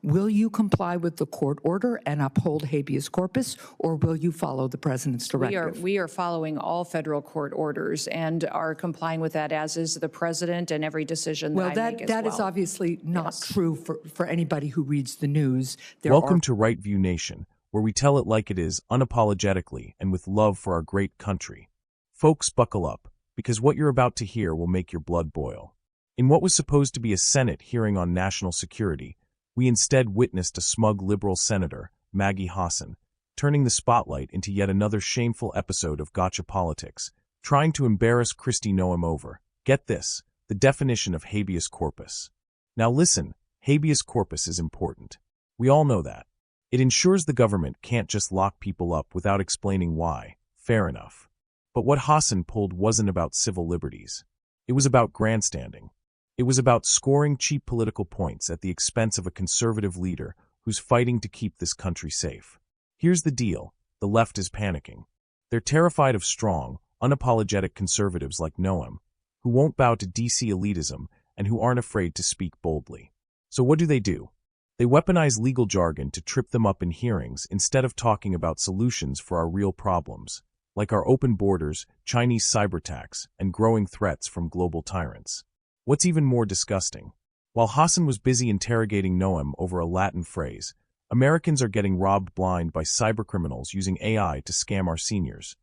Will you comply with the court order and uphold habeas corpus, or will you follow the president's directive? We are following all federal court orders and are complying with that, as is the president, and every decision that I make as well. That is obviously not true for anybody who reads the news. Welcome to Right View Nation, where we tell it like it is, unapologetically and with love for our great country. Folks, buckle up, because what you're about to hear will make your blood boil. In what was supposed to be a Senate hearing on national security, we instead witnessed a smug liberal Senator, Maggie Hassan, turning the spotlight into yet another shameful episode of gotcha politics, trying to embarrass Kristi Noem over, get this, the definition of habeas corpus. Now listen, habeas corpus is important. We all know that. It ensures the government can't just lock people up without explaining why. Fair enough. But what Hassan pulled wasn't about civil liberties. It was about grandstanding. It was about scoring cheap political points at the expense of a conservative leader who's fighting to keep this country safe. Here's the deal. The left is panicking. They're terrified of strong, unapologetic conservatives like Noem, who won't bow to DC elitism and who aren't afraid to speak boldly. So what do? They weaponize legal jargon to trip them up in hearings instead of talking about solutions for our real problems, like our open borders, Chinese cyber attacks, and growing threats from global tyrants. What's even more disgusting? While Hassan was busy interrogating Noem over a Latin phrase, Americans are getting robbed blind by cybercriminals using AI to scam our seniors.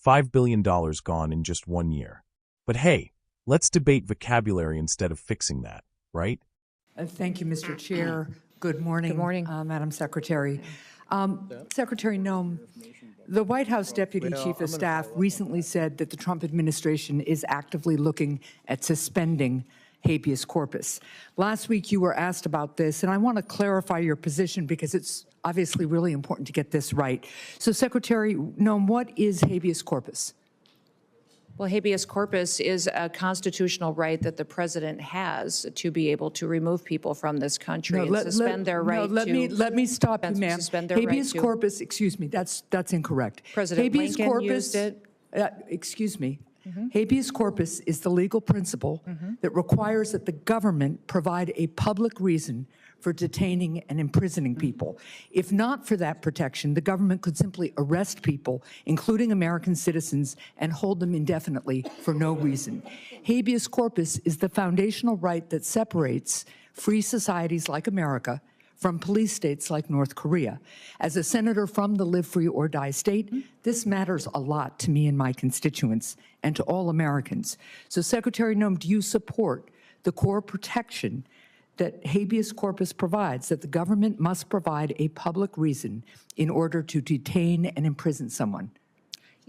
$5 billion gone in just 1 year. But hey, let's debate vocabulary instead of fixing that, right? Thank you, Mr. Chair. Good morning. Good morning. Madam Secretary. Secretary Noem, the White House Deputy Chief of Staff recently said that the Trump administration is actively looking at suspending habeas corpus. Last week, you were asked about this, and I want to clarify your position because it's obviously really important to get this right. So, Secretary Noem, what is habeas corpus? Well, habeas corpus is a constitutional right that the president has to be able to remove people from this country and suspend their right to... Let me stop you, ma'am. Habeas corpus, excuse me, that's incorrect. President Lincoln used it. Excuse me. Habeas corpus is the legal principle that requires that the government provide a public reason for detaining and imprisoning people. If not for that protection, the government could simply arrest people, including American citizens, and hold them indefinitely for no reason. Habeas corpus is the foundational right that separates free societies like America from police states like North Korea. As a senator from the live free or die state, this matters a lot to me and my constituents and to all Americans. So, Secretary Noem, do you support the core protection that habeas corpus provides, that the government must provide a public reason in order to detain and imprison someone?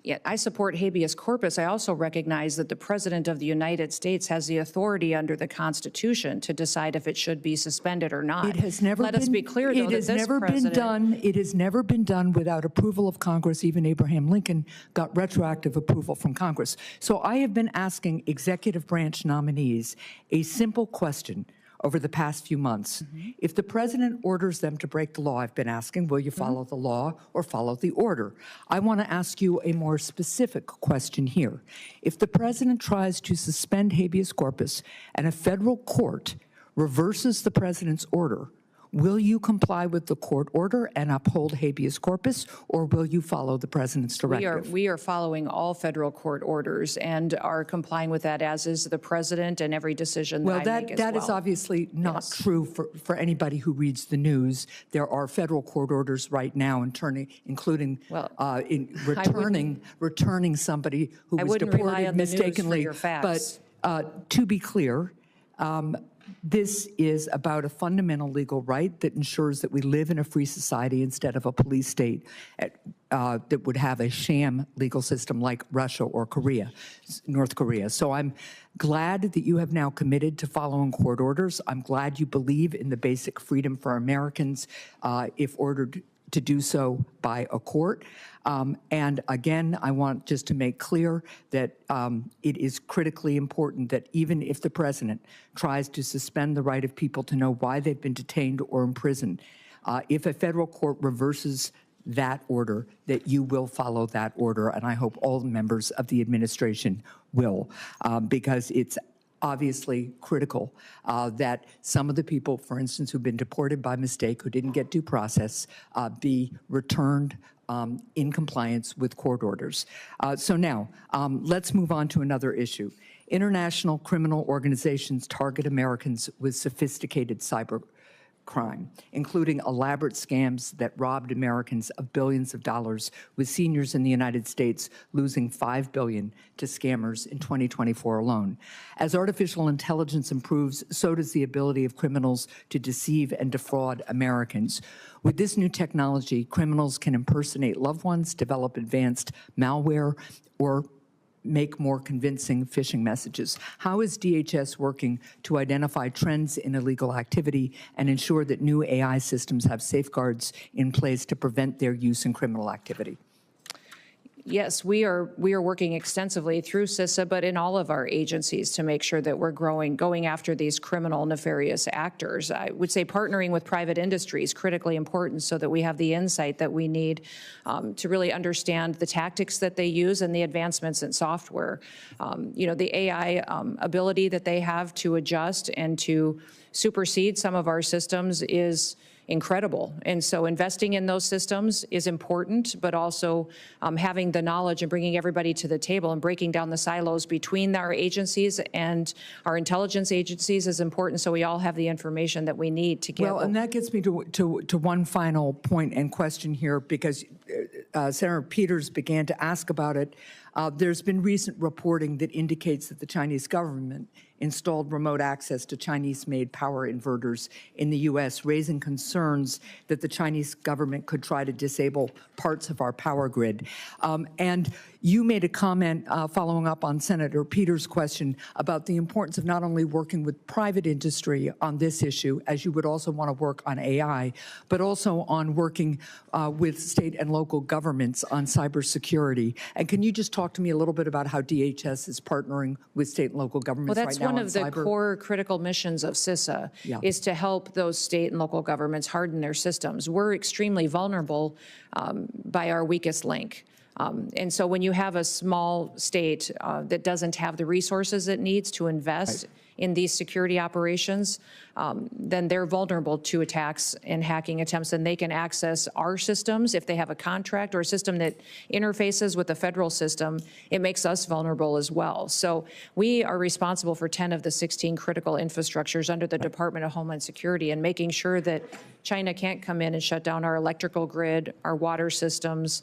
Yeah, I support habeas corpus. I also recognize that the President of the United States has the authority under the Constitution to decide if it should be suspended or not. It has never Let us be clear, though, that this president... It has never been done without approval of Congress. Even Abraham Lincoln got retroactive approval from Congress. So I have been asking executive branch nominees a simple question over the past few months. If the president orders them to break the law, I've been asking, will you follow the law or follow the order? I want to ask you a more specific question here. If the president tries to suspend habeas corpus and a federal court reverses the president's order, will you comply with the court order and uphold habeas corpus, or will you follow the president's directive? We are following all federal court orders and are complying with that, as is the president, and every decision that I make as well. That is obviously not true for anybody who reads the news. There are federal court orders right now, including returning somebody who was deported mistakenly. But to be clear, this is about a fundamental legal right that ensures that we live in a free society instead of a police state that would have a sham legal system like Russia or North Korea. So I'm glad that you have now committed to following court orders. I'm glad you believe in the basic freedom for Americans if ordered to do so by a court. And again, I want just to make clear that it is critically important that even if the president tries to suspend the right of people to know why they've been detained or imprisoned, if a federal court reverses that order, that you will follow that order. And I hope all the members of the administration will, because it's obviously critical that some of the people, for instance, who've been deported by mistake, who didn't get due process, be returned in compliance with court orders. So now, let's move on to another issue. International criminal organizations target Americans with sophisticated cyber crime, including elaborate scams that robbed Americans of billions of dollars, with seniors in the United States losing $5 billion to scammers in 2024 alone. As artificial intelligence improves, so does the ability of criminals to deceive and defraud Americans. With this new technology, criminals can impersonate loved ones, develop advanced malware, or make more convincing phishing messages. How is DHS working to identify trends in illegal activity and ensure that new AI systems have safeguards in place to prevent their use in criminal activity? Yes, we are working extensively through CISA, but in all of our agencies to make sure that we're going after these criminal, nefarious actors. I would say partnering with private industry is critically important so that we have the insight that we need to really understand the tactics that they use and the advancements in software. The AI ability that they have to adjust and to supersede some of our systems is incredible. And so investing in those systems is important, but also having the knowledge and bringing everybody to the table and breaking down the silos between our agencies and our intelligence agencies is important, so we all have the information that we need to get. Well, and that gets me to one final point and question here, because Senator Peters began to ask about it. There's been recent reporting that indicates that the Chinese government installed remote access to Chinese-made power inverters in the U.S., raising concerns that the Chinese government could try to disable parts of our power grid. And you made a comment following up on Senator Peters' question about the importance of not only working with private industry on this issue, as you would also want to work on AI, but also on working with state and local governments on cybersecurity. And can you just talk to me a little bit about how DHS is partnering with state and local governments right now on cyber? Well, that's one of the core critical missions of CISA, is to help those state and local governments harden their systems. We're extremely vulnerable by our weakest link. And so when you have a small state that doesn't have the resources it needs to invest in these security operations, then they're vulnerable to attacks and hacking attempts, and they can access our systems. If they have a contract or a system that interfaces with the federal system, it makes us vulnerable as well. So we are responsible for 10 of the 16 critical infrastructures under the Department of Homeland Security, and making sure that China can't come in and shut down our electrical grid, our water systems,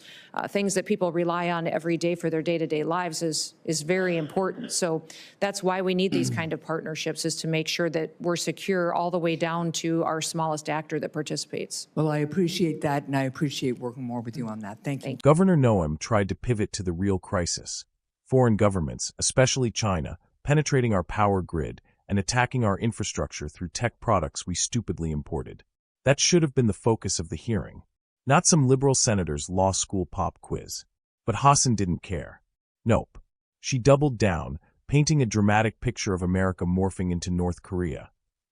things that people rely on every day for their day-to-day lives is very important. So that's why we need these kind of partnerships, is to make sure that we're secure all the way down to our smallest actor that participates. Well, I appreciate that, and I appreciate working more with you on that. Thank you. Governor Noem tried to pivot to the real crisis. Foreign governments, especially China, penetrating our power grid and attacking our infrastructure through tech products we stupidly imported. That should have been the focus of the hearing, not some liberal senator's law school pop quiz. But Hassan didn't care. Nope. She doubled down, painting a dramatic picture of America morphing into North Korea.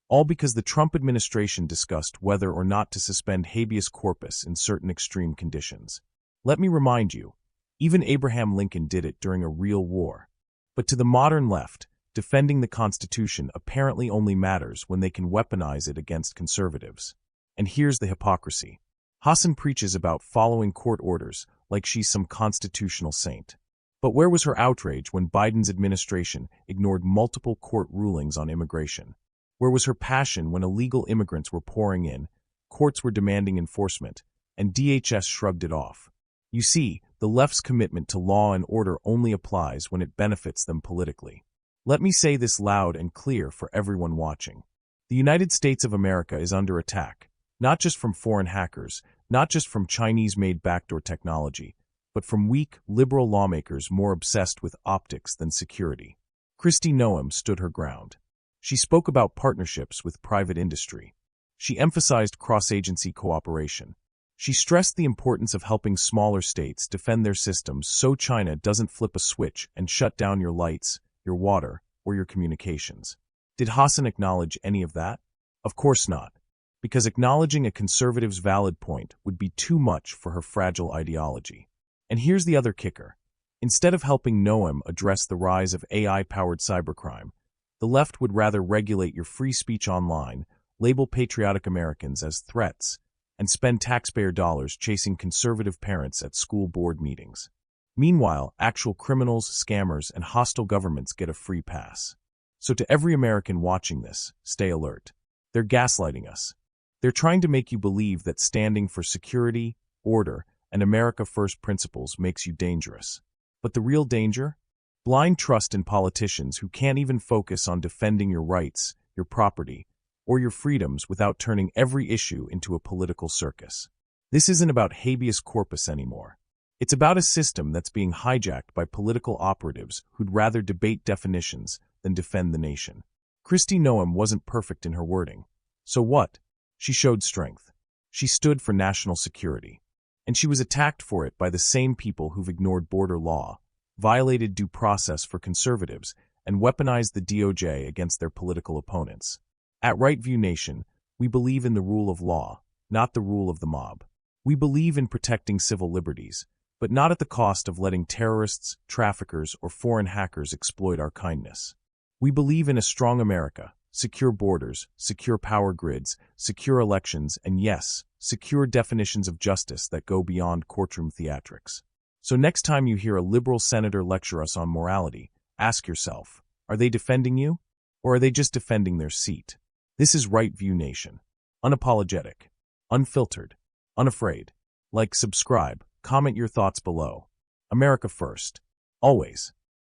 All because the Trump administration discussed whether or not to suspend habeas corpus in certain extreme conditions. Let me remind you, even Abraham Lincoln did it during a real war. But to the modern left, defending the Constitution apparently only matters when they can weaponize it against conservatives. And here's the hypocrisy. Hassan preaches about following court orders like she's some constitutional saint. But where was her outrage when Biden's administration ignored multiple court rulings on immigration? Where was her passion when illegal immigrants were pouring in, courts were demanding enforcement, and DHS shrugged it off? You see, the left's commitment to law and order only applies when it benefits them politically. Let me say this loud and clear for everyone watching. The United States of America is under attack, not just from foreign hackers, not just from Chinese-made backdoor technology, but from weak, liberal lawmakers more obsessed with optics than security. Kristi Noem stood her ground. She spoke about partnerships with private industry. She emphasized cross-agency cooperation. She stressed the importance of helping smaller states defend their systems so China doesn't flip a switch and shut down your lights, your water, or your communications. Did Hassan acknowledge any of that? Of course not, because acknowledging a conservative's valid point would be too much for her fragile ideology. And here's the other kicker. Instead of helping Noem address the rise of AI-powered cybercrime, The left would rather regulate your free speech online, label patriotic Americans as threats, and spend taxpayer dollars chasing conservative parents at school board meetings. Meanwhile, actual criminals, scammers, and hostile governments get a free pass. So to every American watching this, stay alert. They're gaslighting us. They're trying to make you believe that standing for security, order, and America First principles makes you dangerous. But the real danger? Blind trust in politicians who can't even focus on defending your rights, your property, or your freedoms without turning every issue into a political circus. This isn't about habeas corpus anymore. It's about a system that's being hijacked by political operatives who'd rather debate definitions than defend the nation. Kristi Noem wasn't perfect in her wording. So what? She showed strength. She stood for national security. And she was attacked for it by the same people who've ignored border law, violated due process for conservatives, and weaponized the DOJ against their political opponents. At Right View Nation, we believe in the rule of law, not the rule of the mob. We believe in protecting civil liberties, but not at the cost of letting terrorists, traffickers, or foreign hackers exploit our kindness. We believe in a strong America, secure borders, secure power grids, secure elections, and yes, secure definitions of justice that go beyond courtroom theatrics. So next time you hear a liberal senator lecture us on morality, ask yourself, are they defending you? Or are they just defending their seat? This is Right View Nation. Unapologetic, unfiltered, unafraid. Like, subscribe, comment your thoughts below. America first. Always.